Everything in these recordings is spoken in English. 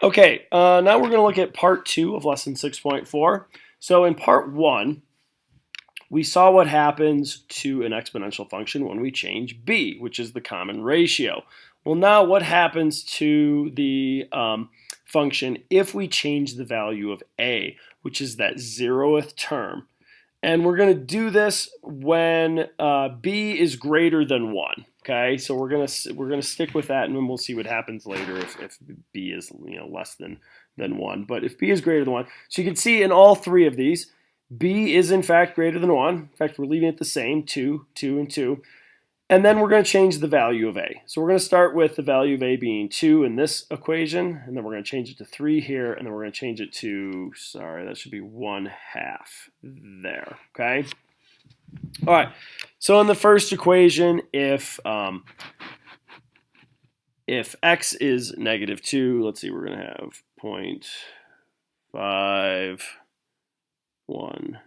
Okay, now we're going to look at part 2 of lesson 6.4. So in part 1, we saw what happens to an exponential function when we change b, which is the common ratio. Well, now what happens to the function if we change the value of a, which is that 0th term? And we're going to do this when b is greater than 1. Okay, so we're gonna stick with that, and then we'll see what happens later if b is less than 1. But if b is greater than 1, so you can see in all three of these, b is in fact greater than 1. In fact, we're leaving it the same, 2, 2, and 2. And then we're going to change the value of a. So we're going to start with the value of a being 2 in this equation, and then we're going to change it to 3 here, and then we're going to change it to, sorry, that should be 1/2 there, okay? All right, so in the first equation, if x is -2, let's see, we're going to have 0.5, 1,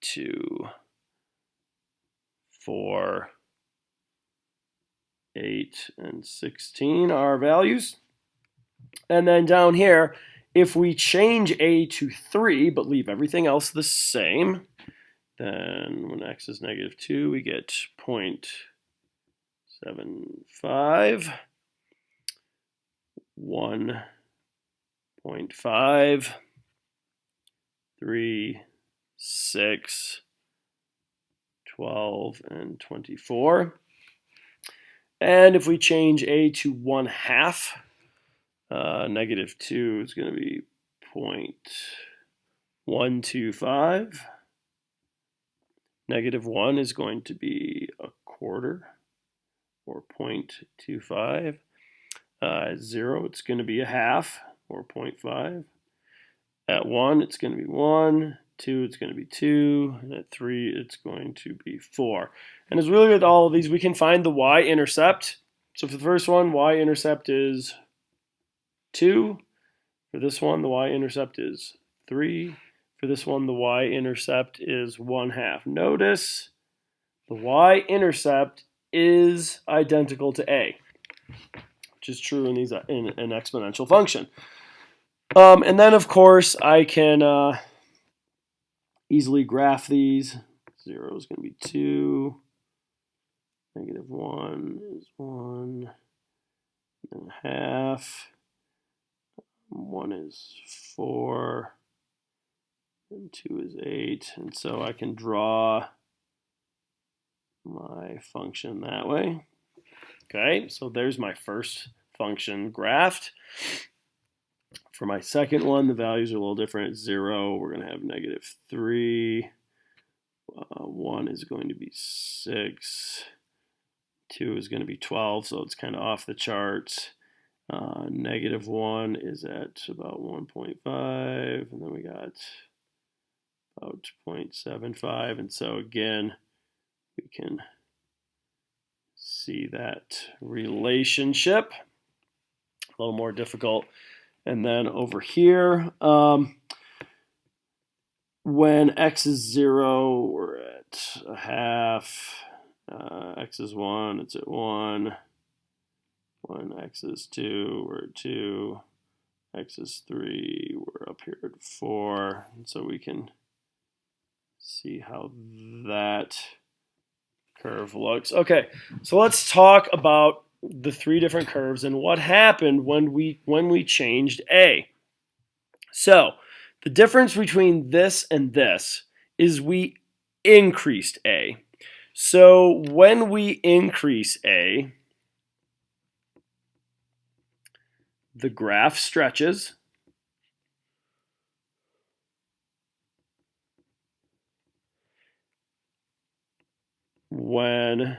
2, 4, 8, and 16 are values. And then down here, if we change a to 3 but leave everything else the same, then when x is -2, we get 0.75, 1.5, 3, 6, 12, and 24. And if we change a to 1/2, -2 is going to be 0.125. -1 is going to be 1/4, or 0.25. 0, it's going to be 1/2, or 0.5. At 1, it's going to be 1. 2, it's going to be 2. And at 3, it's going to be 4. And as really with all of these, we can find the y-intercept. So for the first one, y-intercept is 2. For this one, the y-intercept is 3. For this one, the y-intercept is 1/2. Notice the y-intercept is identical to a, which is true in an exponential function. And then, of course, I can easily graph these. 0 is going to be 2. -1 is 1.5. 1 is 4. And 2 is 8. And so I can draw my function that way. Okay, so there's my first function graphed. For my second one, the values are a little different. 0, we're going to have -3. 1 is going to be 6. 2 is going to be 12, so it's kind of off the charts. -1 is at about 1.5, and then we got about 0.75, and so again, we can see that relationship. A little more difficult. And then over here, when x is 0, we're at 1/2. X is 1, it's at 1. When x is 2, we're at 2. X is 3, we're up here at 4. And so we can see how that curve looks. Okay, so let's talk about the three different curves and what happened when we changed a. So the difference between this and this is we increased a. So when we increase a, the graph stretches. When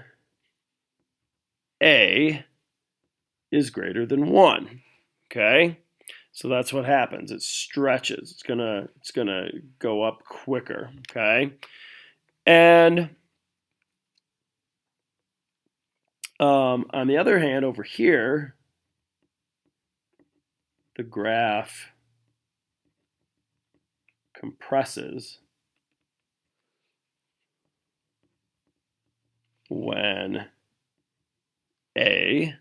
a is greater than 1. Okay? So that's what happens. It stretches. It's gonna go up quicker. Okay? And on the other hand, over here, the graph compresses when a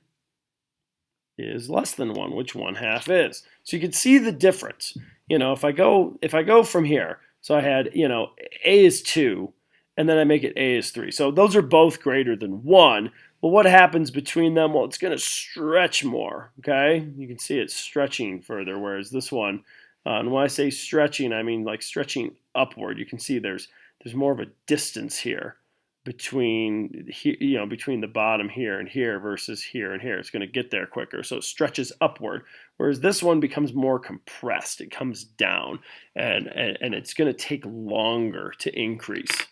is less than 1, which 1/2 is. So you can see the difference. If I go from here, so I had, A is 2, and then I make it A is 3. So those are both greater than 1. Well, what happens between them? Well, it's going to stretch more, okay? You can see it's stretching further, whereas this one, and when I say stretching, I mean like stretching upward. You can see there's more of a distance here between between the bottom here and here versus here and here. It's going to get there quicker, so it stretches upward, whereas this one becomes more compressed. It comes down, and it's going to take longer to increase.